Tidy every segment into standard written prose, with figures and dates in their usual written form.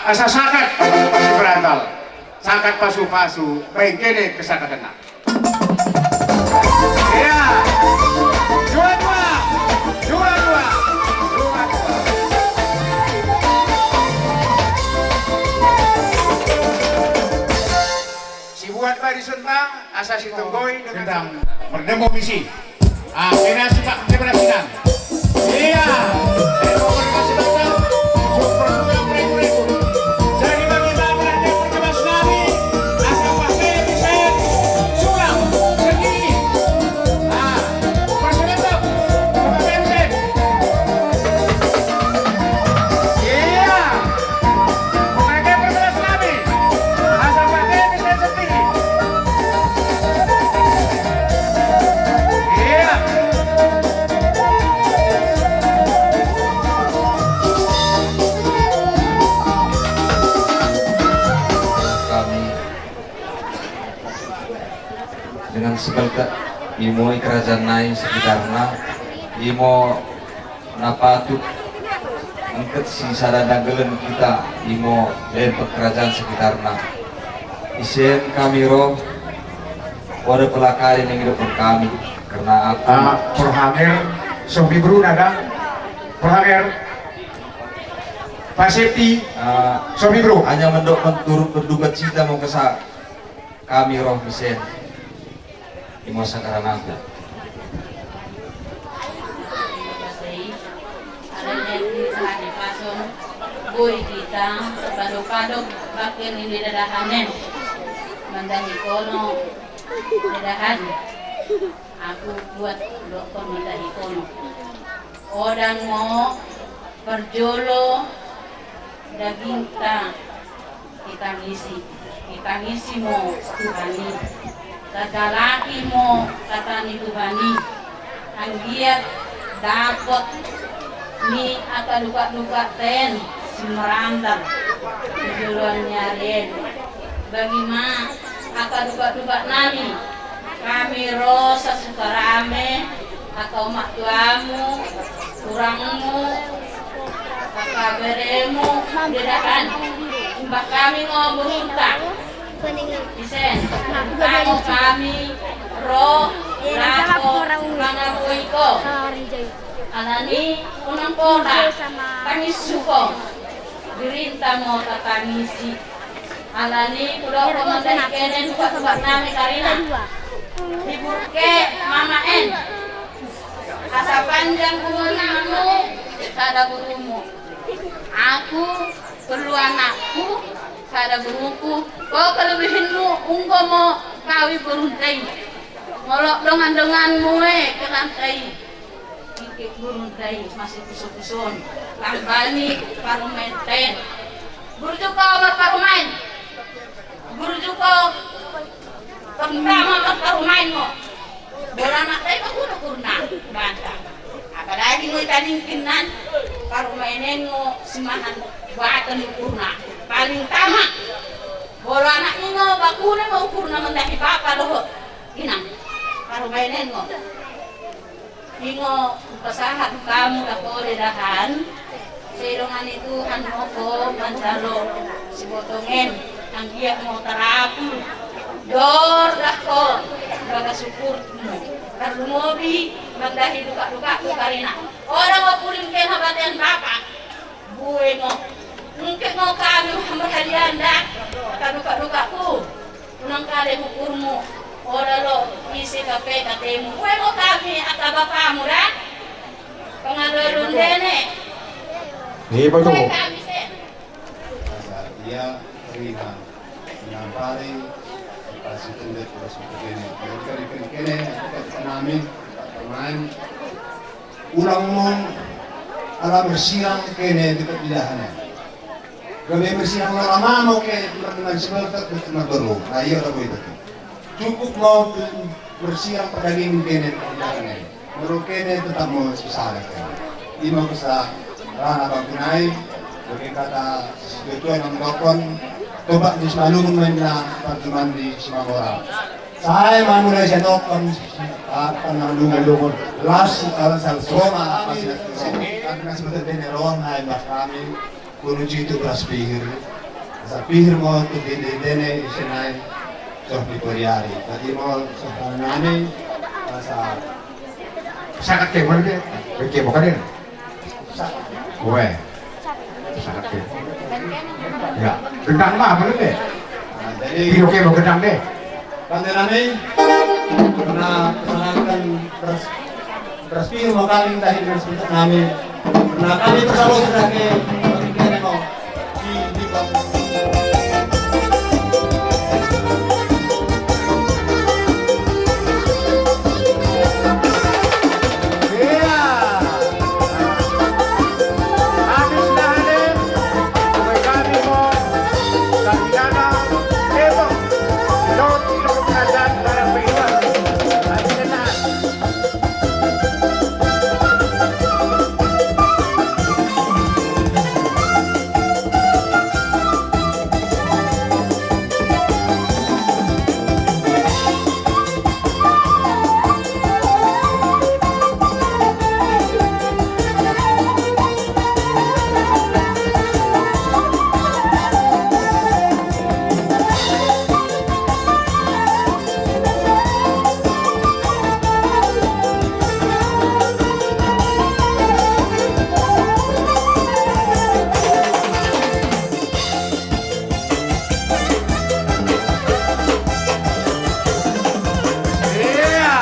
asa sakat berantal. Sakat pasu-pasu, baik kene kesakatena. Iya. Dua-dua. Dua-dua. Dua-dua. Si buat bari suntang, asa si tunggoy dengan berdemo misi. Kena si Pak Presiden. Iya. Demo berkasih datang. Super sudah beribu-ribu. Jadi bagi bapak yang berkemas nabi, asa pakai bisa sulam segini. Presiden tuh, Bapak Presiden. Iya. Pakai berkemas nabi, asa pakai bisa segini. Iya. Kami dengan sebalta imo kerajaan naik sekitarnya imo napatut angkat si saradagelen kita imo dan kerajaan sekitarnya isen kami roh pada pelakari yang hidup kami karena aku Perhamer Sobi Bruna kan? Perhamer Pak Septi Sobi Bro. hanya menturut berduka cita mau kesak kami roh isen imo sakaran aku Boy kita sepadok-padok bakir ini dadahanen mandahi kono dadahan aku buat dokter mandahi kono odang mo berjolo daging kita ngisi mo Tuhani kagalaki mo katani Tuhani ang giat dapat ni akaluka-luka ten merandang tujuan nyariin bagi ma akaluka-luka nami kami rosa sukarame atau mak tuamu kurangmu kakaberemu dedaan mbak kami ngomong tak isen kamu kami roh lako mangapuiko alani unang kona kami suko dirinta mo tatangisi alani kudo ko mandahi kenen buat nami karina diburke mama en asa panjang umurmu sada gurumu aku perlu anakku sada guruku kau kelebihinmu ungko mo kawi beruntai ngolok dengan-denganmu ke lantai ikik beruntai masih kusuk-kusun lambani parumenten burjuko berparumain burjuko pertama berparumain mo bola nak tayo kurna banta apalagi mo itaningkinan parumainen mo simahan batan kurna paling tama bola anak mo bakuna mo kurna mendahi papa doho inang parumainen mo Ingo pasahat kamu dako dedahan sirungan itu hanmoko mancalo sibotongen ang giyak mo tarapu dor dako baga syukurmu karumobi magdahi duka-duka ko karina orang mo pulim ken habatan papa buwe mo mungkin mo kami mahalian dak kaduka-duka ko unang kali hukurmu ora lo isi kape katemu kue mo kami at bapamu ran pangalorun dene Iba to. kue kami se dia terima mengampari kasih tundet terus begini kene namin pemain ulang mong alam bersiang kene dekat bilahana gabe bersiang lama mau ke dengan sebentar bertemu baru ayo lah itu cukup mau bersiang pedaging kene bilahana baru kene tetap mau sesalah lima besar rana bagunai bagi kata sesuatu yang dokon coba di Semalung mainlah pertemuan di Simagora saya manulai saya dokon apa nandungan las kalau salsoma karena sebenarnya neron hai mas kami kuno itu beras pikir sa pihir mo to dine isinay so Victoriari. Tadi mo sa panani sa Sangat kayak mana dia? Kayak bukan dia? Gue. Sangat kayak. Ya, gendang mah mana deh? jadi Video kayak mau gendang deh. pandanani karena kesalahan beras pihir mo kaling dahil sebentar namin karena kami terselalu sudah ke kene mo di Iya. Habis lahanin, kami mau Kapitana Evo. Lord, ilong kerajaan barang beriman. Habis lahat. Iya.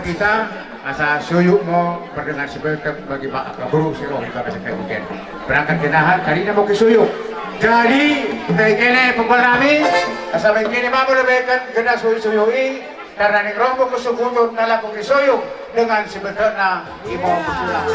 Kita asa suyuk mo berdengar sebagai bagi pak guru siro kita kasih mungkin berangkat ke Nahar kali ini mau ke suyuk jadi kene pukul rami asa begini mau lebihkan kena suyui karena nih rombong kesukutun nalaku ke suyuk dengan sebetulnya ibu bersulang.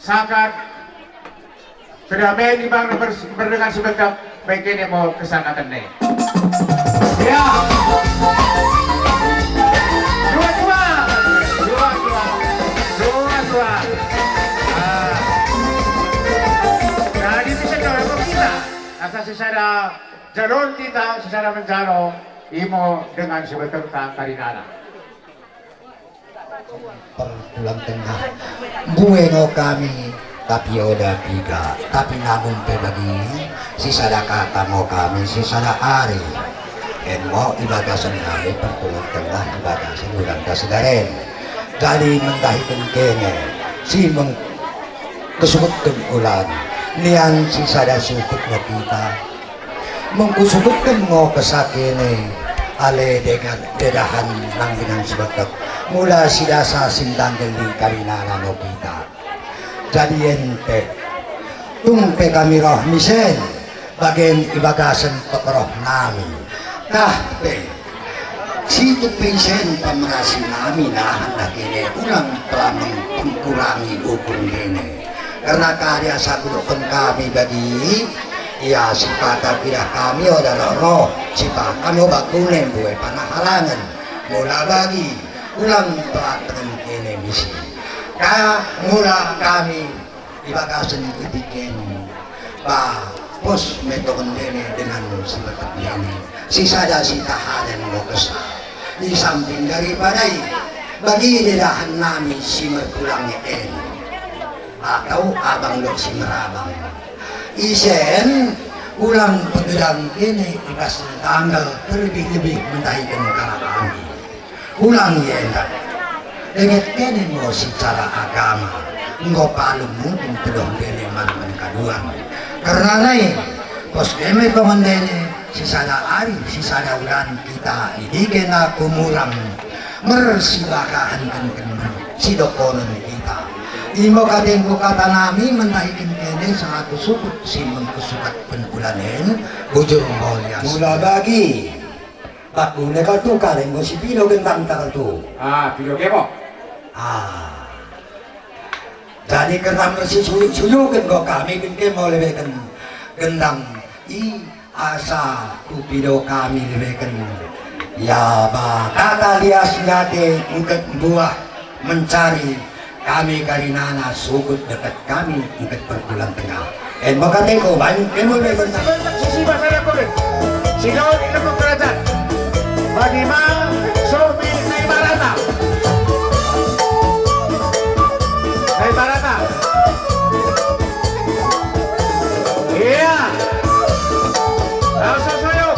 sakat kedamaian ibang berdengar sebegap baik ini mau kesangkatan nih. Ya. Dua. Nah, di sini kalau kita asa secara jalur kita secara menjaro imo dengan sebetulnya karinana. Perbulan tengah bueno kami tapi oda tiga tapi namun bagi sisada kata mau kami sisada hari en mau ibadasan kami perbulan tengah ibadasan bulan kasedaren dari mentahikan kene si meng kesebutkan ulan nian sisada sukut kita mengkusubutkan mau kesakene ale dengan dedahan langginan sebetek mula sidasa sindang geli karinana no kita jadi ente tumpe kami roh misen bagian ibagasan pekroh nami kahpe si tupisen pemerasi nami nahan nakine ulang telah mengkurangi hukum ini karena karya sakudokan kami bagi ya sipata tidak kami adalah roh sipata kami bakunen buat panahalangan mula bagi ulang pelatihan ini misi kaya mula kami ibagasan ketikin bah pos metokan ini dengan sebatas ini sisada si tahanan mo kesal di samping daripada bagi dirahan nami si merpulangnya ini atau abang lo si merabang isen ulang pengedang ini ikas tanggal terlebih-lebih mentahikan karena kami ulang yendak dengan kene mo secara agama ngo palung mungkin pedong kene man kaduan karena lain pos keme pemandene sisada ari sisada ulan kita didiken na kumurang mersibakahan kan sidokonon kita imo kadeng ko kata nami mentahikin kene sangat kusukut si mengkusukat penbulanen bujur mulia mula bagi bakune kal tu kaleng si pino gendang takal tu Pino kepo. jadi karena mersi suyukan kok kami kan mau lebihkan gendang i asa kupido kami lebihkan ya ba kata lias ngate ngket buah mencari kami karinana sukut dekat kami ngket perbulan tengah maka teko banyak kemo lebihkan Sisi bahasa ko rin. Sigaw ina pong kerajaan. Bagaimana sobi na ibarata? Na ibarata. Iya. Langsung sayok.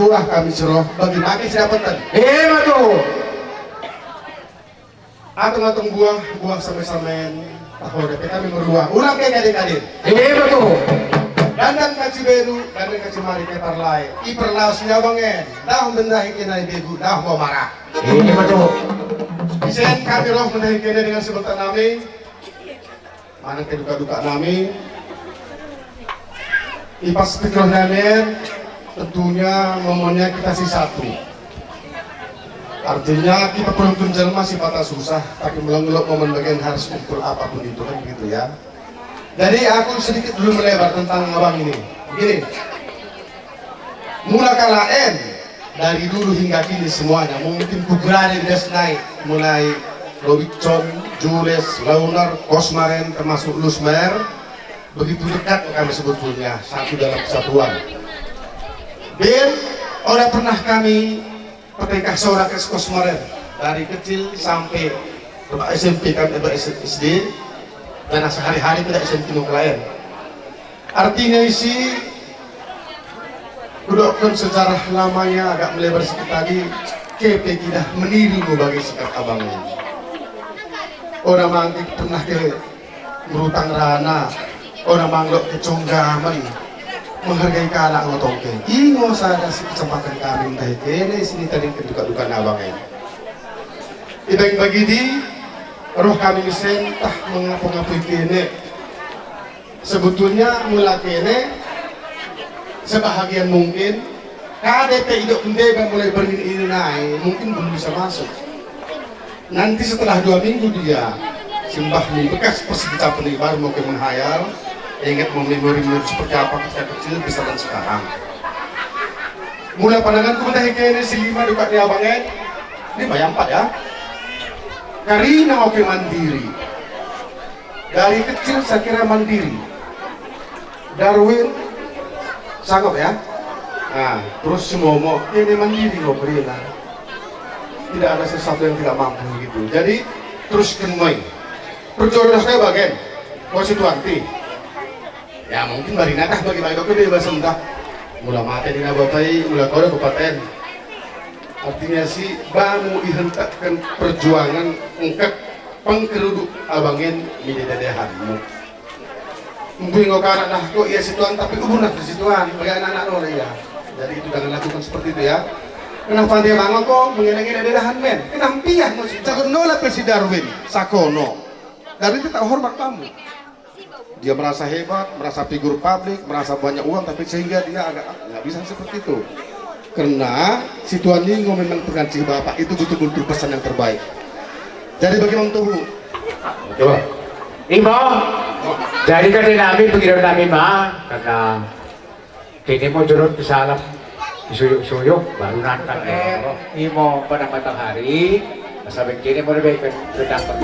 berdoa kami suruh bagi makin siapatan. Betul. Atung-atung buah sampai-sampai tahu deh kami berdoa. Ulang kayak adik-adik. Betul. Dandan kaci beru, dandan kaci mari kepar lai. Iperlau sinyawangen, dah mendahi kena ibu, dah mau marah. Betul. Isen kami roh mendahi kena dengan sebutan nami. Mana keduka-duka nami. Ipas pikir nami, tentunya momennya kita sih satu. Artinya kita penuntun jelma sifatnya susah, tapi melongelok momen bagian harus kumpul apapun itu kan begitu ya. Jadi aku sedikit dulu melebar tentang abang ini. Begini, mula kala N dari dulu hingga kini semuanya mungkin ku berada di naik mulai Robicon, Jules, Launer, Kosmaren termasuk Lusmer begitu dekat kami sebetulnya satu dalam kesatuan. Ben, udah pernah kami petikah seorang Kosmaren dari kecil sampai SMP kami SD. Dan sehari-hari tidak SMP nuklear. Artinya isi kudokkan sejarah lamanya agak melebar sedikit tadi. KP tidak meniru bagi sikap abangnya. Orang mangkik pernah ke merutang rana, orang manglok ke conggaman, menghargai kalah ngotongke. Ingo sada si kesempatan kami tahi kene sini tadi keduka-duka abangnya. Ibang bagi di roh kami misen tah mengapa-ngapa kene sebetulnya mula kene sebahagian mungkin KDP hidup pendeba mulai berdiri naik mungkin belum bisa masuk nanti setelah 2 minggu dia simbah nih bekas persegita baru mau ke menghayal ingat memori seperti apa ketika kecil bisa dan sekarang mula pandanganku mentah kene si 5 duka di abangnya ini bayang 4 ya. Karina oke mandiri. Dari kecil saya kira mandiri. Darwin sanggup ya. Nah, terus semua mau ini mandiri ngobrolnya. Tidak ada sesuatu yang tidak mampu gitu. Jadi terus kenoi. Perjodohan saya bagian konstituanti. Ya mungkin bari natah bagi dokter dia bahasa entah. Mula mati di nabatai, mula kau kabupaten. Artinya sih baru dihentakkan perjuangan engkak pengkeruduk abangin midi dedehanmu. Mungkin kau kanak dah kok iya situan tapi kubur nak situan bagi anak-anak lo ya. Jadi itu jangan lakukan seperti itu ya. Kenapa dia bangun kok mengenai dedehan men? Kenapa ya musik? Cakap nolak si Darwin Sakono. Darwin itu tak hormat kamu. Dia merasa hebat, merasa figur publik, merasa banyak uang tapi sehingga dia agak nggak bisa seperti itu. Karena si Tuan Lingo memang pengancing bapak itu betul-betul pesan yang terbaik. Jadi bagaimana tuh? Coba. Imo, jadi kan namin pagkiro namin karena kini mo jurot sa alam isuyok-suyok baru nantan Imo pada matang hari sabi kini mo rin ba dapat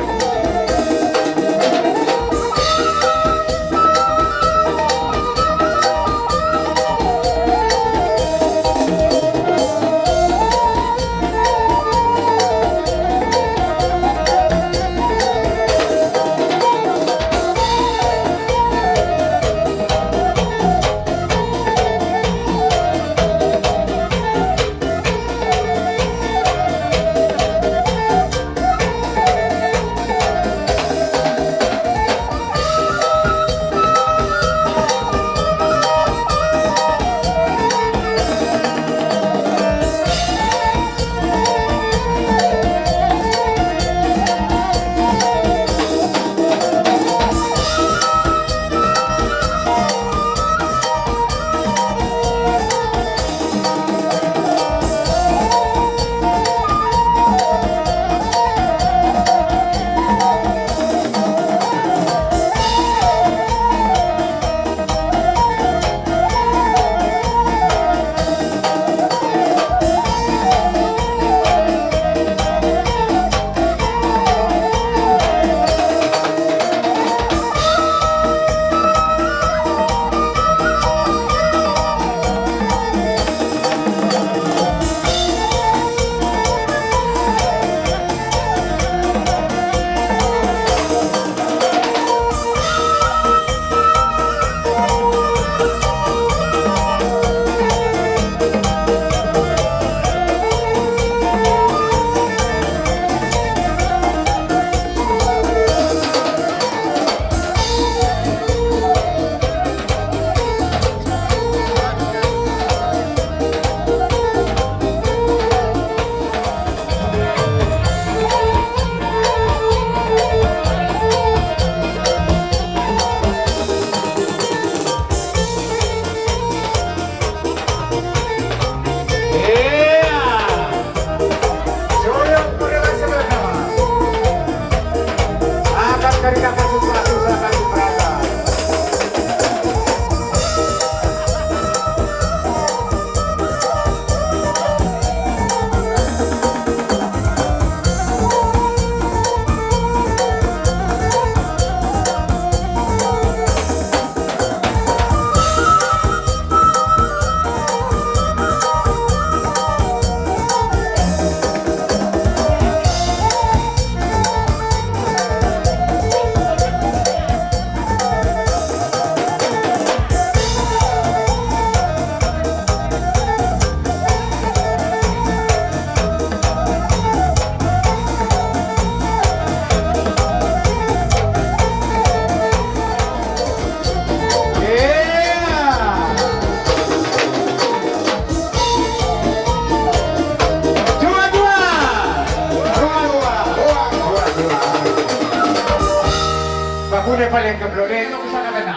paling keblok itu kesana kena.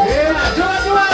Iya, dua.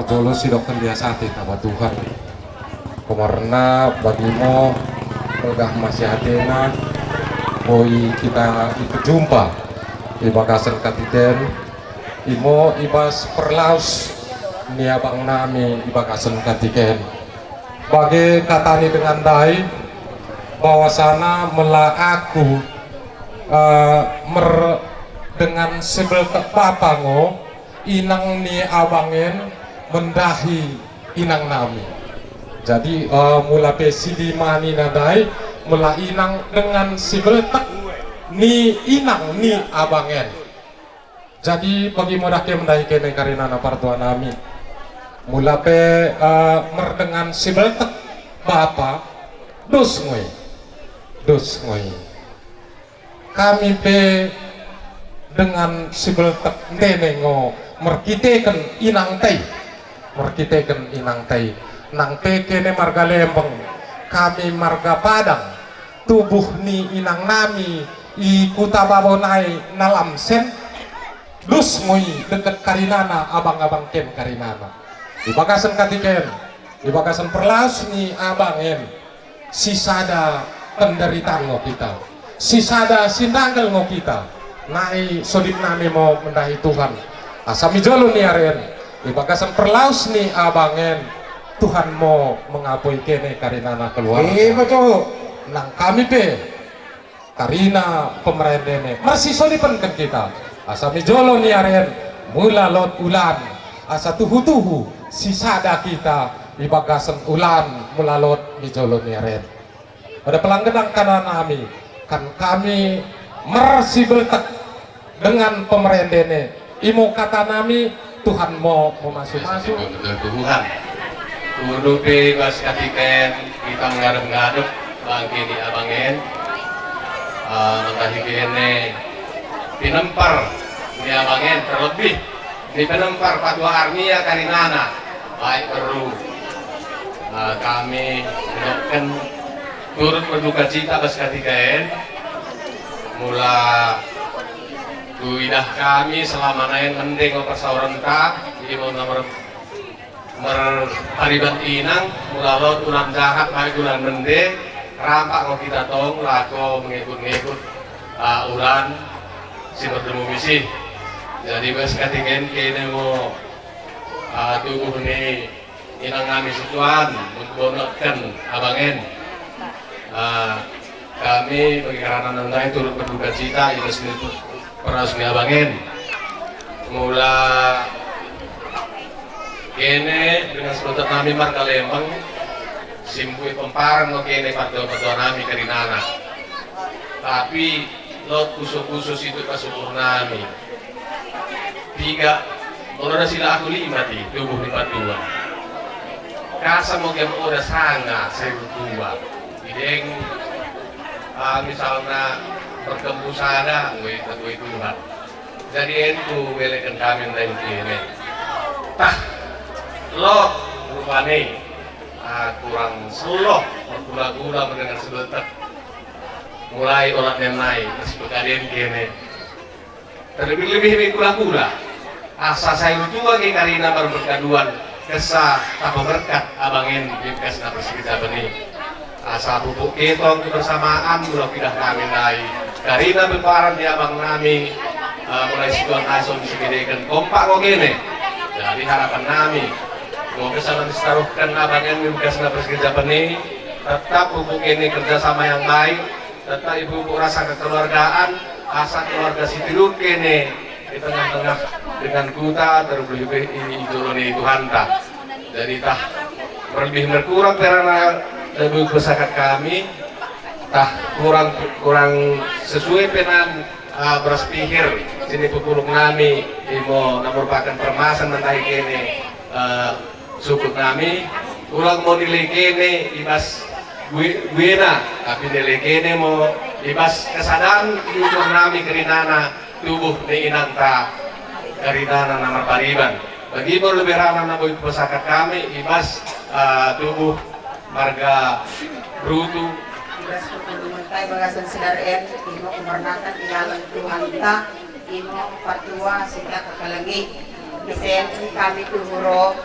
Dulu sidok biasa hati sama Tuhan karena bagimu udah masih hatina boy kita ikut jumpa di bagasan katiten imo ibas perlaus nia bang nami di bagasan katiken bagi katani dengan dai bahwa sana mela aku dengan sebel papango inang ni abangen mendahi inang nami. Jadi mula pesi di mani nadai mula inang dengan si beletak ni inang ni abangen. Jadi bagi modake mendahi kene karena partua nami mula pe merdengan si beletak bapa dos ngoy kami pe dengan si beletak denengo merkiteken inang tei nang kene marga Lembang kami marga Padang tubuh ni inang nami i kuta babonai nalam sen dus ngoi deket karinana abang-abang ken karinana di bagasan katiken di bagasan perlaus ni abangen sisada penderitaan ngo kita sisada sindanggal ngo kita nai sodip nami mau mendahi Tuhan asami jolo ni aren di bagasan perlaus ni abangen Tuhan mau mengapui kene karinana keluar betul nang kami pe karina pemerintah masih solipan kan kita asami jolo ni aren mula lot ulan asa tuhu sisada kita di bagasan ulan mula lot ni jolo ni aren pada pelanggenang kanan kami kan kami mersi beltak dengan pemerintah imo kata nami Tuhan mau masuk Tuhan tudupi bas katiken kita mengadep-ngadep bangki di abangen mengkahi kene pinempar di abangen terlebih di penempar patua armia karinana baik perlu kami mendoakan turut berduka cita bas katiken mula kuidah kami selama naik mending persauran ka di mau nomor merhariban inang mulalot ulang jahat baik ulang mending rampak mau kita tong lako mengikut ulan si bertemu misi jadi bes katingen kini mau tubuh ni inang kami situan untuk bonotkan abangen kami bagi karena nandai turut berduka cita itu sendiri peras abangen mula kene dengan sebutan nami marga Lembang simpui pemparan lo kene patua nami karinana tapi lot khusus itu kasukur nami tiga udah sila aku 5 di tubuh di patua kasa mau game udah sangat saya berdua ideng misalnya perkembusana gue Tuhan jadi itu belekan kami dari kene tah lo rupane kurang seluruh gula-gula mendengar sebentar mulai olah nenai meskipun kalian kene terlebih-lebih gula-gula asa saya tua ke karina baru berkaduan kesah tak berkat abangen di kasna persikita benih asa bubuk ketong kebersamaan mulai pindah kami naik karina berparan di abang nami mulai situan asal disegedekan kompak kok gini jadi di harapan kami. Mau kesalahan ditaruhkan abangan bekas na kerja benih, tetap hubung ini kerjasama yang baik, tetap ibu-ibu rasa kekeluargaan, asa keluarga si tidur kene di tengah-tengah dengan kuta terlebih idoloni Tuhan tak. Jadi tah berlebih berkurang karena lebih besakat kami, tah kurang sesuai penan beras pihir sini pupuluk nami imo merupakan permasalahan mentah kene suku kami kurang mau nilai kene ibas buena tapi nilai kene mau ibas kesadaran tubuh nami kerinana tubuh ni inanta kerinana nama pariban bagi mau lebih ramah nama pesaka kami ibas tubuh marga brutu ibas kumuntai bagasan sedaren imo kumarnatan ilalang Tuhan ta imo patua sila kakalangi isen kami tuhuro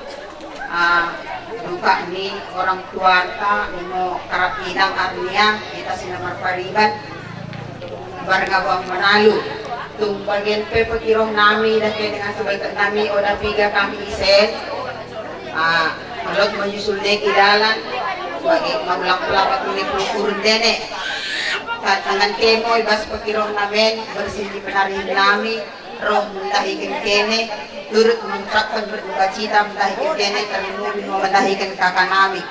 duka ni orang tua ta imo karatinang arnia kita sinamar pariban barangawang Manalo tung bagian pe pagkirong nami na dengan sebalkan nami o napiga kami isen malot menyusul dek idalan bagi mamulak-mulak at kurun dene tangan kemo ibas pagkirong namin bersih di penarin nami roh mendahikan kene turut mengucapkan berduka cita mendahikan kene terlebih mendahikan kakak nami.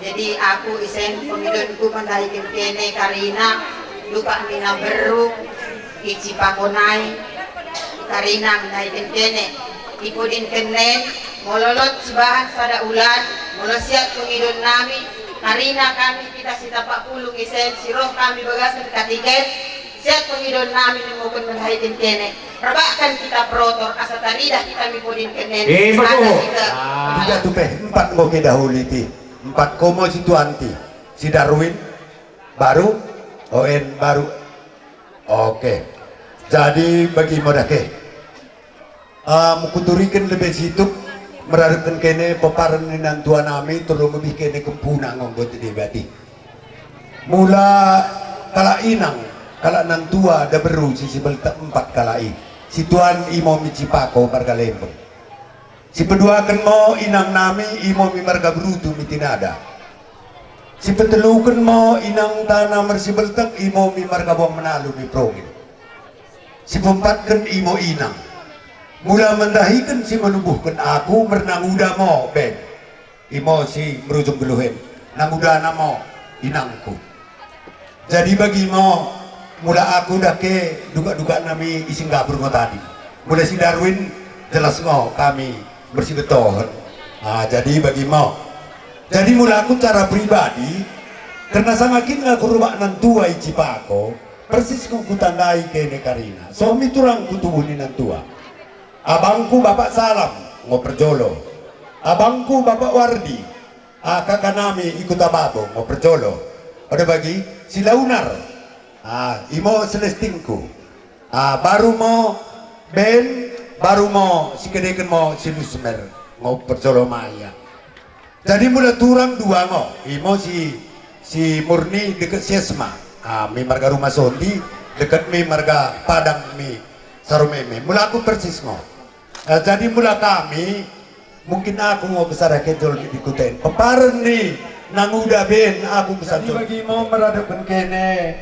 Jadi aku isen pemidonku mendahikan kene karina duka mina beru ici pakonai karina mendahikan kene ipudin kenen mololot sebahan pada ulan molosiat pemidon nami karina kami kita sita pak pulung isen siroh kami bagasan katiket siat pemidon namin mukun mendahikan kene perbakan kita protor asa taridah kita mipudin kenen betul. Tiga tuh peh, 4 ngoke dahulu ti 4 komo si Tuanti si Darwin baru ON baru oke. Jadi bagi modake mukuturikan lebih situ merarupkan kene peparan ninan tuan nami tolong lebih kene kempuna ngonggot di bati mula kala inang kala nan tua ada beru si belta 4 kalai si tuan imo micipako marga lembong si peduakan mo inang nami imo mi marga brutu mitinada si petelukan mo inang tanah mersi beltak imo mi marga buang Manalo mi progin si pempatkan imo inang mula mendahikan si menubuhkan aku mernanguda mo ben imo si merujung geluhen nanguda mo inangku jadi bagi mo mula aku dake duga-duga nami ising gabur ngo tadi mula si Darwin jelas ngo kami bersih betul jadi bagi mau jadi mula aku cara pribadi karena sangakin aku rumah nantua icipako persis kong kutandai kene karina suami turang kutubuh ni nantua abangku bapak salam ngo perjolo abangku bapak wardi kakak nami ikut ababo ngo perjolo ada bagi si launar imo celestinku baru mau ben baru mau si kedekan mau si lusmer mau percolo maya jadi mulai turang dua mau imo si murni dekat siesma mi marga rumah sondi dekat mi marga padang mi sarumeme mula aku persis mau jadi mula kami mungkin aku mau besar kejol dikuten peparan nih nanguda ben aku besar jadi bagi mau meradapkan kene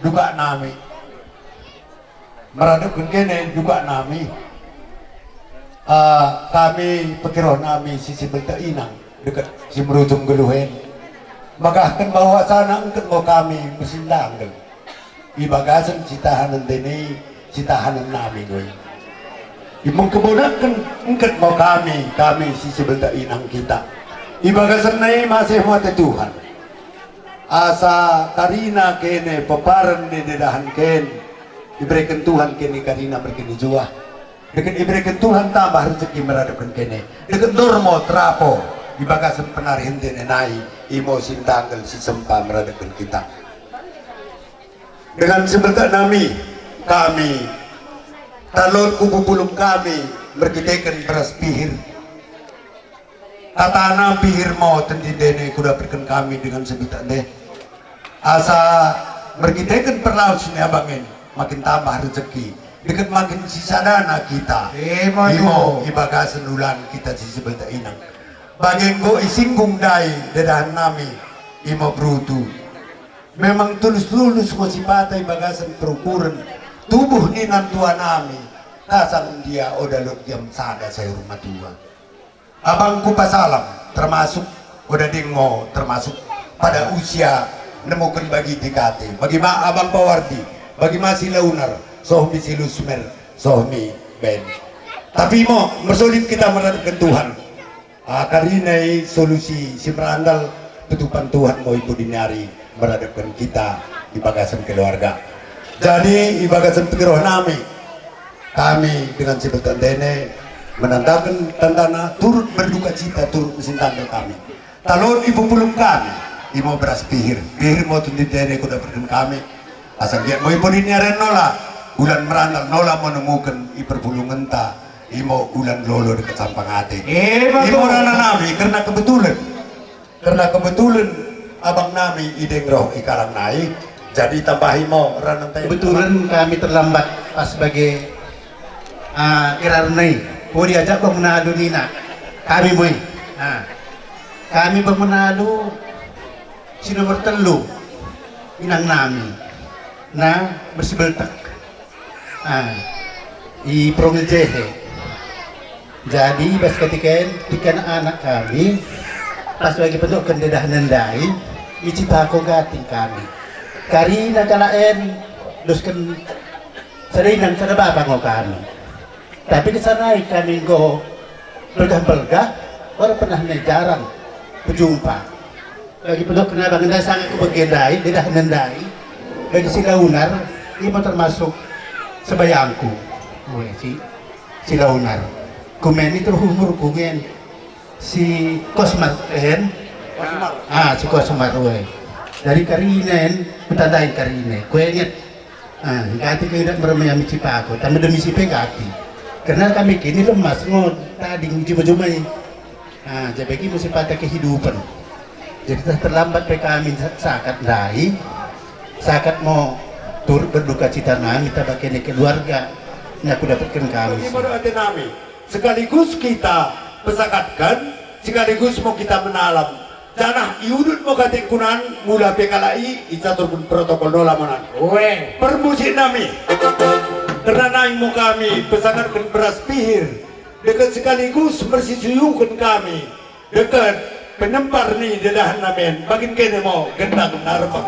duga nami meradapkan kene duga nami kami pekiroh nami sisi belta inang dekat si merujung geluhen magahkan bawa sana engket mau kami mesindang ibagasan citahanan deni citahanan nami gue imong kemudakan engket mau kami sisi belta inang kita ibagasan nai masih mata Tuhan asa karina kene peparan di dedahan ken diberikan Tuhan kene karina berkini jua dengan diberikan Tuhan tambah rezeki meradapkan kene dengan normo trapo di bagasan penarihan dene nai imo sintanggal si sempa meradapkan kita dengan sebentar nami kami talon kubu pulung kami berkitekan beras pihir tatana pihir mau tentu dene kuda berikan kami dengan sebitak deh asa berkitekan perlaut sini abangin makin tambah rezeki dekat makin sisadana kita imo ibagasan ulan kita si sebelta inang bagian go isinggung dai dedahan nami imo brutu memang tulus-tulus ko si patay bagasan terukuran tubuh ni nantua nami tasang dia odalog jam sada sa rumah tua abangku pasalam termasuk udah dingo termasuk pada usia nemukan bagi DKT bagi ma abang Pawardi bagi masih launar sohmi si Lusmer sohmi Ben tapi mo mersolin kita meradapkan Tuhan karinai solusi si merandal tutupan Tuhan mau ibu dinari meradapkan kita di bagasan keluarga jadi di bagasan pengeroh nami kami dengan si Betantene menandakan tandana turut berduka cita turut mesin tanda kami talon ibu pulung kami imo beras pihir mau tuntut dene kuda berdem kami asal dia mau ibu dinari nola ulan merandal nola menemukan iperpulungan ta imo ulan lolo dekat sampang hati imo rana nami karena kebetulan abang nami ideng roh ikalang naik jadi tambah imo rana kebetulan kami terlambat pas sebagai irarnai mau diajak bang Manado nina kami boy kami bang Manado si nomor telu inang nami na bersibeltak i prongil jehe jadi pas ketika anak kami pas lagi bentuk kendedah nendai icipako gating kami karina kalaen dosken serinang kada babang kami tapi di sana kami go belgah-belgah baru pernah jarang berjumpa lagi bentuk kenapa nendai sangat kebagendai dedah nendai bagi sila unar ini termasuk sebayangku si launar kumen itu humur kungen si Kosmar si Kosmar dari karinen betandain karine kuenya gati kaidat meremayami cipako tapi demi si pegati karena kami kini lemas ngod tadi jumai jadi mesti pada kehidupan jadi terlambat kami sakat dai sakat mau turut berduka cita nami tabakene keluarga yang aku dapatkan kami sekaligus kita pesakatkan sekaligus mau kita menalam janah iudut mau katik kunan mula PKLI itatur pun protokol nola manan permusik nami karena naik mau kami pesakatkan beras pihir dekat sekaligus bersisuyukan kami dekat penempar nih dedahan namen bagin kene mau gendang narpak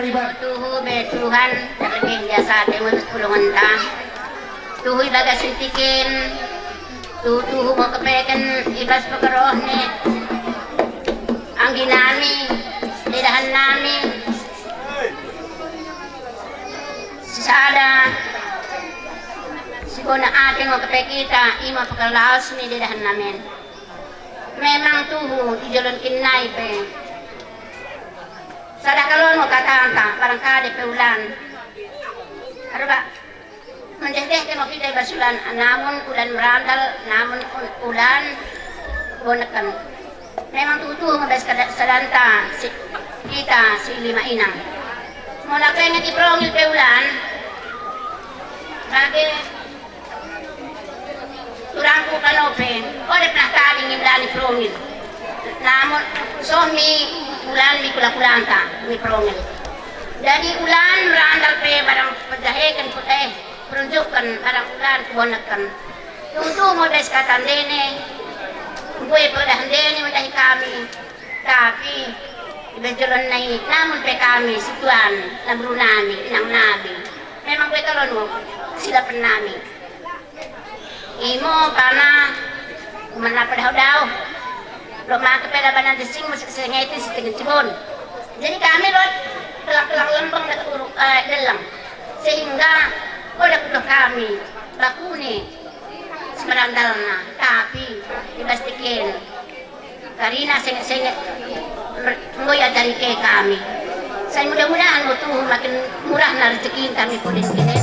kaliban. Tuhu be Tuhan terlebih biasa dengan tulungan ta. Tuhu ibaga sintikin. Tuhu mo kapekan ibas pagkaroh ni. Ang ginami, lidahan namin. Sada siguro na ating mo kapekita, ima pagkalaos ni lidahan namin. Memang tuhu, ijalon kinay pe. Sada kalon mo katanta, parang kade pe ulan. Ano ba? Mendeh-deh mo kita basulan, namun ulan merandal, namun ulan bonakan. Memang tuhu mabes sadanta si kita si lima inang. Mula kayo nga iprongil pe ulan, lagi turang ko kanope, oleh na kaling imlan ni prongil. Namun so mi ulan mi kula-kulanta mi prongil. Jadi ulan merandal pe barang pedahekan putih, perunjukkan barang ulan kubonakan. Tunggu mo des katan dene, gue pedahan dene madahi kami, tapi ibenjalan naik, namun pe kami situan labru nami, inang nabi. Memang gue kalon sila penami. Imo karena kumana pada daw. Lo maka pada banan desing masih kesengeti si tingin cibon. Jadi kami lo kelak-kelak lembang dekat uruk dalam. Sehingga udah kuduh kami bakuni semerandalna, tapi dipastikan karena sengit-sengit ngoya dari ke kami. Saya mudah-mudahan mo tuh makin murah na rezeki kami po din kini.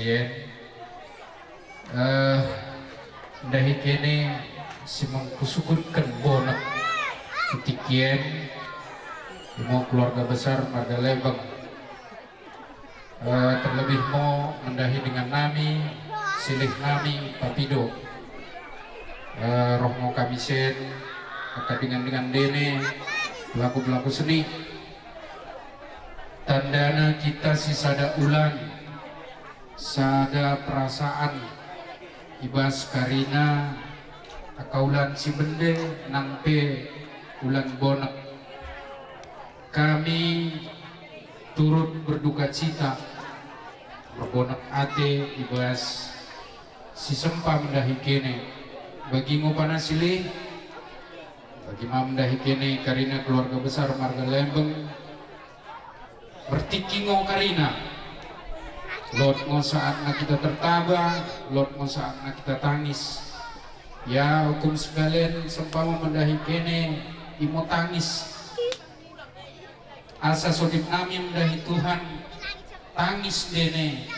sekalian, dahi kene simang kusukutkan bonak kutikian mau keluarga besar Marga Lembang, terlebih mau mendahi dengan nami silih nami Papido, rohmo kamisen maka dengan dene pelaku seni tandana kita si sada ulan sada perasaan ibas karina akaulan si bende nangpe ulan bonak kami turut berduka cita berbonak ate ibas si sempa mendahi kene bagi ngopana silih bagi mendahi kene karina keluarga besar Marga Lembang bertikingo karina lot mo saat na kita tertabah, lot mo saat na kita tangis. Ya hukum sekalian sempama mendahi kene imo tangis. Asa sodip nami mendahi Tuhan tangis dene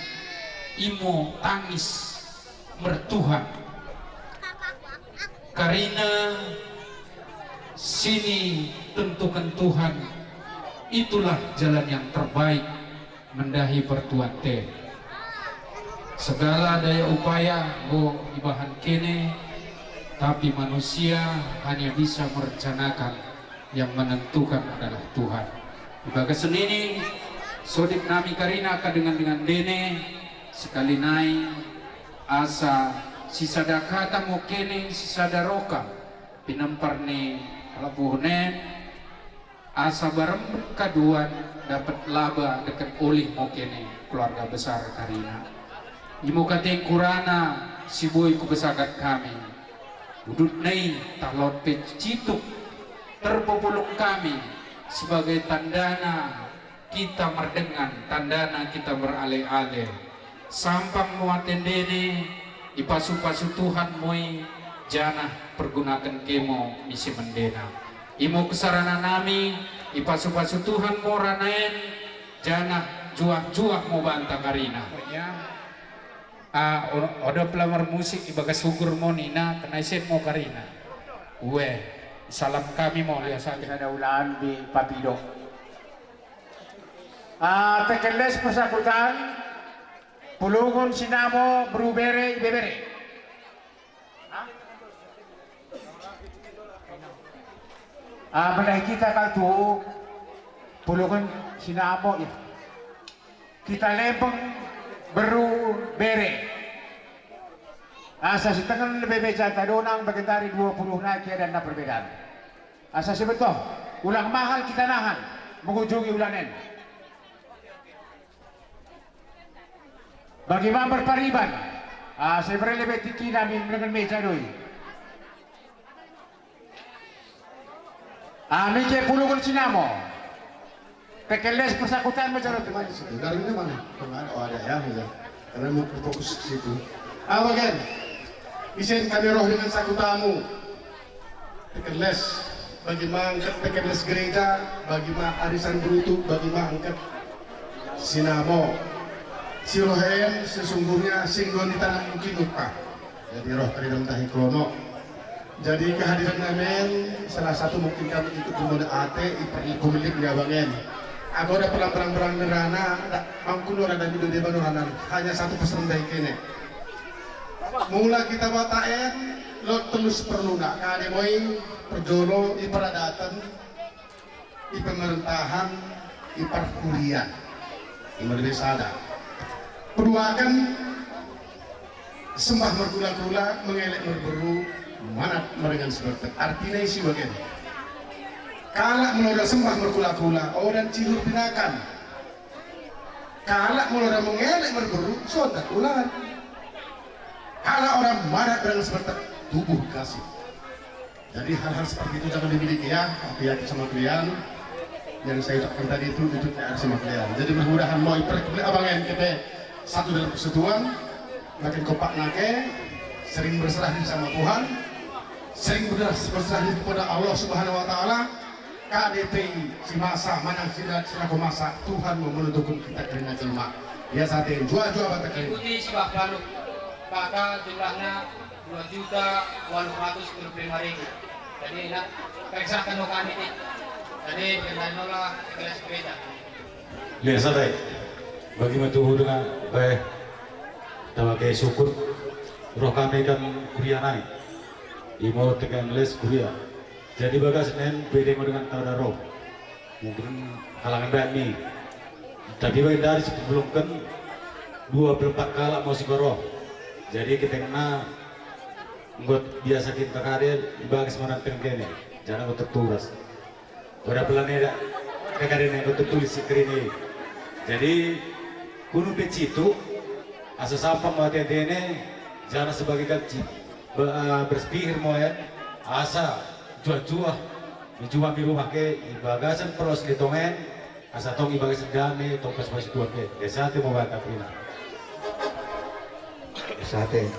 imo tangis mertuhan. Karina sini tentukan Tuhan itulah jalan yang terbaik mendahi pertuan te segala daya upaya go ibahan kene tapi manusia hanya bisa merencanakan yang menentukan adalah Tuhan ibaga senini sodip nami karina ka dengan dene sekali naik asa sisada kata mo kene sisada roka pinampar ni labuhnen asa bareng kaduan dapat laba dekat oleh mo kene keluarga besar karina imo kateng kurana si boy kubesagat kami udut nai talot pecituk terpopuluk kami sebagai tandana kita merdengan tandana kita berale-ale sampang muaten dene ipasu-pasu Tuhan moi janah pergunakan kemo misi mendena imo kesarana nami ipasu-pasu Tuhan moranaen janah juah-juah mau bantah karina ya oda pelamar musik ibaga sugur mo nina kenaisen mo karina salam kami mo lihat saat ada ulaan di Papido tekeles persakutan pulungun sinamo berubere ibebere menai kita kaltu pulungan sinamo kita lempeng beru bere asa si tangan lebih beca tadonang bagentari 20 na kia dan na perbedaan asa si betul ulang mahal kita nahan mengunjungi ulanen bagaimana berpariban saya beri lebih tinggi namin dengan meja doi Mike pulungan sinamo pekeles persakutan macam itu dari ini mana? Oh ada ya, karena mau fokus ke situ. Bagian isen kami roh dengan sakutamu pekeles bagi mangkat pekeles gereja bagi arisan brutu bagi mangkat sinamo si rohen sesungguhnya singgon di tanah mungkin lupa jadi roh karidam tahi krono. Jadi kehadiran namen salah satu mungkin kami ikut kemudian ate pemilik gabangen. Aku ada perang nerana, mangkulo ada video di Banuranan. Hanya satu pesan dari kene. Mula kita bataen, lo terus perlu nak kade moing perjolo di peradatan, di pemerintahan, di perkuliahan, di Madresada. Perduakan sembah mergula-gula mengelek merberu. Mana merengan seperti artinya isi bagian kalak meloda sembah berkula-kula orang cihur pinakan kalak meloda mengelek berberu sontak ulangan kalak orang marah dengan seperti tubuh kasih jadi hal-hal seperti itu jangan dimiliki ya tapi sama kalian yang saya ucapkan tadi itu tidak sama kalian jadi mudah-mudahan mau iperkebeli abangan kita satu dalam persatuan makin kompak nake sering berserah diri sama Tuhan sering berserah diri kepada Allah Subhanahu wa taala KDPI si masa mana sila masa Tuhan menentukan kita karena jelma Ya satin jua-jua batak kali. Ikuti si Bak Baluk. Kakak jumlahnya 2.825.000. Jadi nak periksakan lo kami ini. Jadi kendanolah kelas sepeda. Lihat santai. Bagi matuhu dengan baik. Tawakai syukur. Roh kami kan kuliah nani. Imo tekan les kuliah. Jadi bagas nen beda dengan tada roh. Mungkin kalangan bani. Tapi bagi dari sebelum kan 24 kala mau roh. Jadi kita kena buat biasa kita karir bagas mana tengkene. Jangan kau terturas. Pada pelannya kekarin yang kau tertulis ini. Jadi kuno pecitu asa sampah mati ini jangan sebagai gaji berpikir mau ya asa jual-jual dijual di rumah ke bagasan pros ditongen asa tong ibagasan dame tong pas masih tua ke desa tu mau bata pina Sate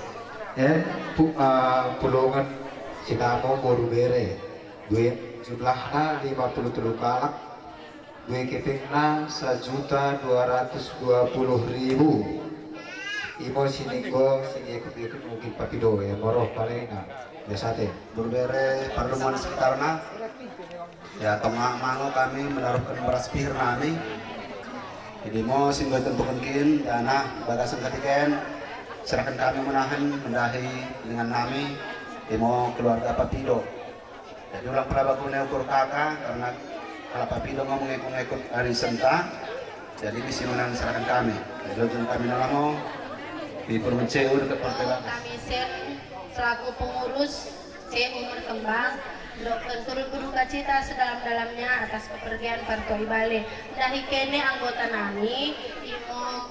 pulungan sinamo baru bere duit jumlahnya 53 kalak duit kepingna 1.220.000 Imo sininggo sini ikut mungkin papido ya moroh paling biasa teh berbere parlemen sekitarna ya tengah mango kami menaruhkan beras pihir nami jadi mau singgo tentukan dana bagasan katiken serahkan kami menahan mendahi dengan nami mau keluarga papido jadi ulang prabaku neukur kakak karena kalau papido mau mengikut hari senta jadi misi menang serahkan kami jadi kami nalamo di Permenceu dekat Partai Kami selaku pengurus Umur Kembang turut berduka cita sedalam-dalamnya atas kepergian Partai Bale. Dari kene anggota nami imo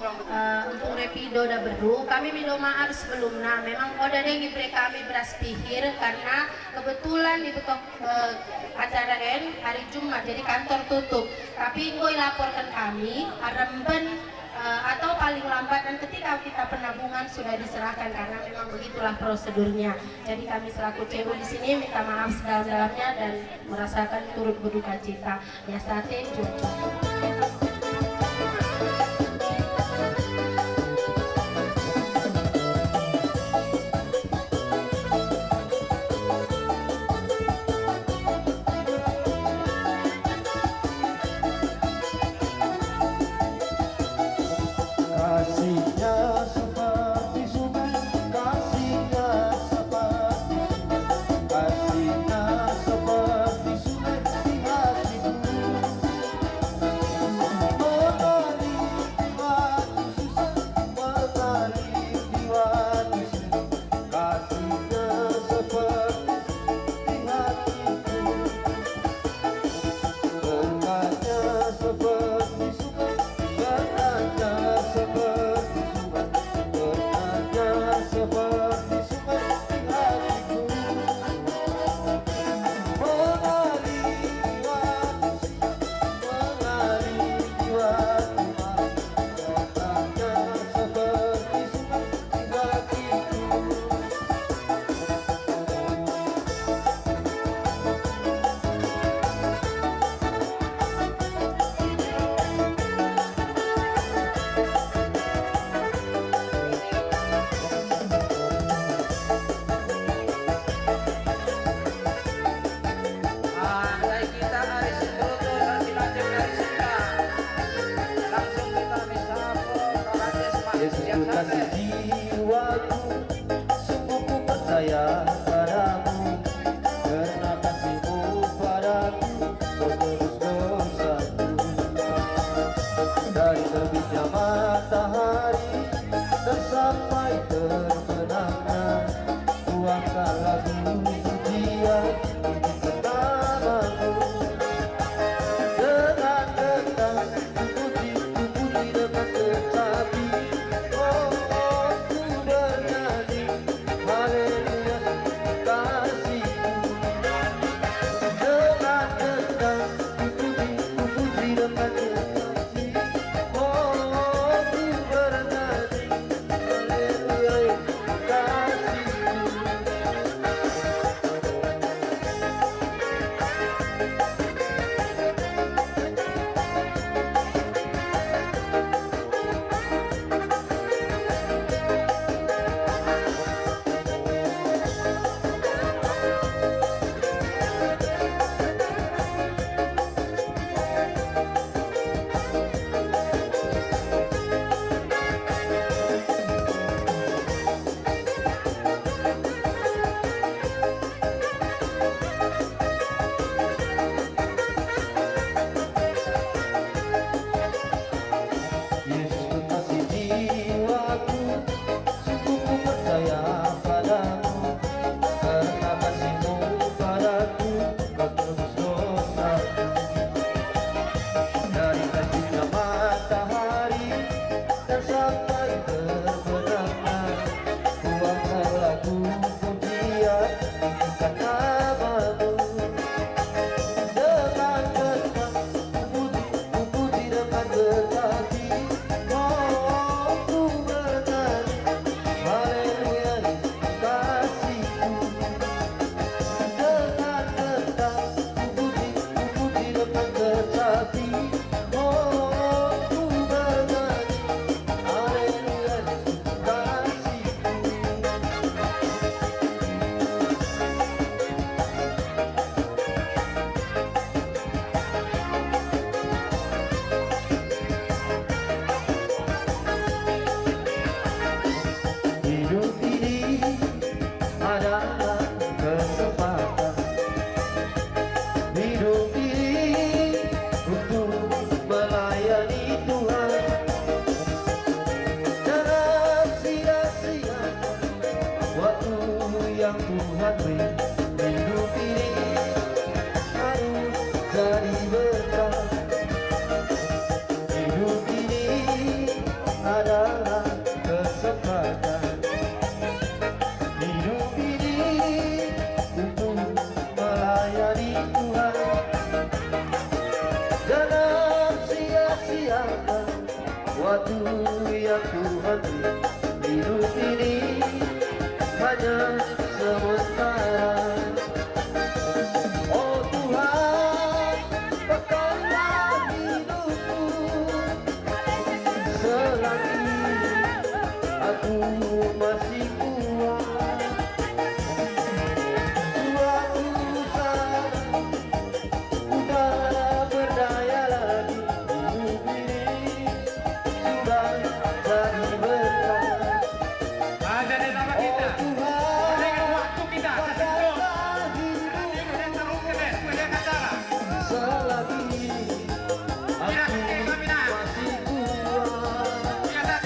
untuk repido da beru kami minta maaf sebelumnya. Memang udah ada yang diberi kami beras pihir karena kebetulan di acara hari Jumat jadi kantor tutup. Tapi gue laporkan kami remben atau paling lambat dan ketika kita penabungan sudah diserahkan karena memang begitulah prosedurnya. Jadi kami selaku CU di sini minta maaf sedalam-dalamnya dan merasakan turut berduka cita. Ya sate cucu. Kasihnya seperti sungai, kasihnya seperti sungai, kasihnya seperti sungai di hatiku. Mengalir di waktu susah, mengalir di waktu sedih, kasihnya seperti di hatiku. Berkatnya seperti sungai, berkatnya seperti sungai, berkatnya seperti sungai di hatiku. Mengalir di waktu siang, mengalir di waktu malam, berkatnya seperti sungai di hatiku. Andai kita hari Sabtu dan dilacak dari Sunda, langsung kita bisa proses Yesus yang ku kasih santai. jiwaku, sungguh ku percaya padamu, karena kasihmu padaku menebus dosaku. Dari terbitnya matahari dan sampai terbenamnya, tuangkan lagu pujian untuk namamu. Dengan tenang ku puji dengan tetapi oh ku bernyanyi haleluya kasihmu. Dengan tenang ku puji dengan tetapi oh ku bernyanyi haleluya kasihmu. Tuhan beri hidup ini harus jadi berkah. Hidup ini adalah kesempatan. Hidup ini untuk melayani Tuhan. Jangan sia-siakan waktu yang Tuhan beri. Hidup ini hanya sementara. Oh Tuhan, pakailah hidupku selagi aku masih kuat. Suatu saat udah berdaya lagi. Hidup ini sudah jadi berkah. Jadi nama kita, dengan waktu kita sesentuh, dan terungkap kemudian acara. Selagi aku masih kuat,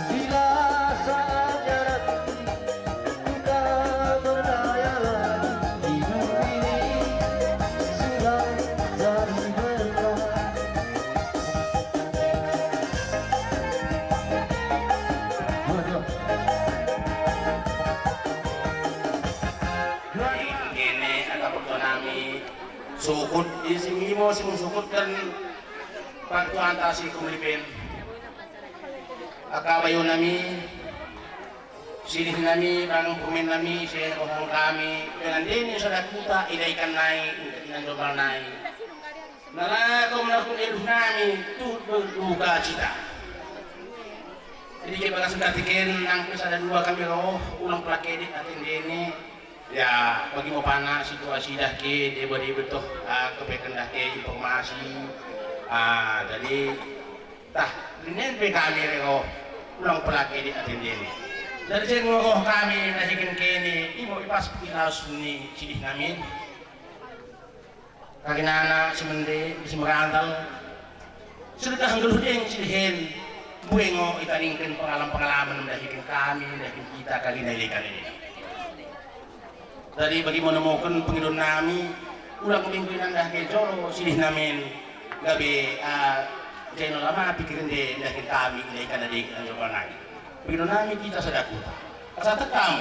bila saatnya nanti sudah berdaya lagi. Hidup ini sudah jadi berkah. Ini ada pertonami sukut di sini mau sukut dan waktu antasi kumlipin akabayo nami silih nami bang pumen nami saya kohong kami dengan ini sudah kuta idaikan naik dengan dobal naik nala kau melakukan iluh nami tuh berduka cita. Jadi kita bakal sengkatikin nang ada dua kami roh ulang pelakedi atin ini ya bagi mau panas situasi dah ke dia betul kebekan dah ke informasi jadi tah ini kami roh ulang pelakedi atin ini dari sini roh kami nasikin kini ibu ipas pilas ni cilih namin kaginana semende si merantau sedekah anggeluh yang cilihin buengo itaningkan pengalaman mendahikan kami mendahikan kita kali nalikan ini. Tadi bagi menemukan pengidun nami ulang mingguinan dah ke jolo silih namin gabi channel lama pikirin deh ndahikan kami nalikan adik dan coba nagi pengidun nami kita sedakuta asal kamu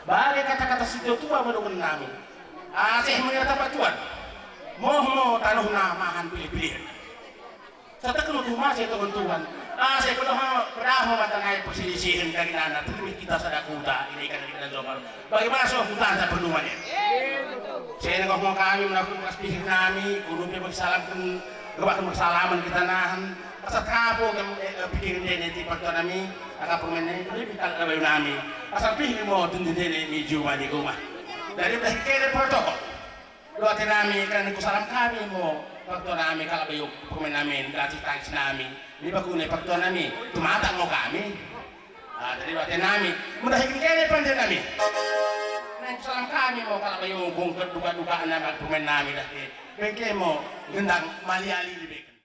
balik kata-kata situ tua menukun nami saya mengira patuan mau tanuh namahan pilih-pilih saya kenal rumah saya teman-teman saya pernah mematangkai perselisihan kali nana tapi kita sadakuta ini kan kita coba bagaimana soal hutan tak perluannya saya ngomong kami melakukan perselisihan kami kulumnya bersalamkan kebakan bersalaman kita nahan asal kapo pikirin dia nanti pertuan kami akan permainnya lebih kalau bayu nami asal pikir mau tundin dia ni juma di rumah dari kira protokol doa nami kan salam kami mau pertuan nami kalau bayu permain nami kasih tangis nami ini bagus pertuan nami tumatang mau kami dari doa nami mudahin kira pandai nami salam kami mau kalau bayu bungkut duka-dukaan nami permain nami dah bengke mau gendang mali-ali lebih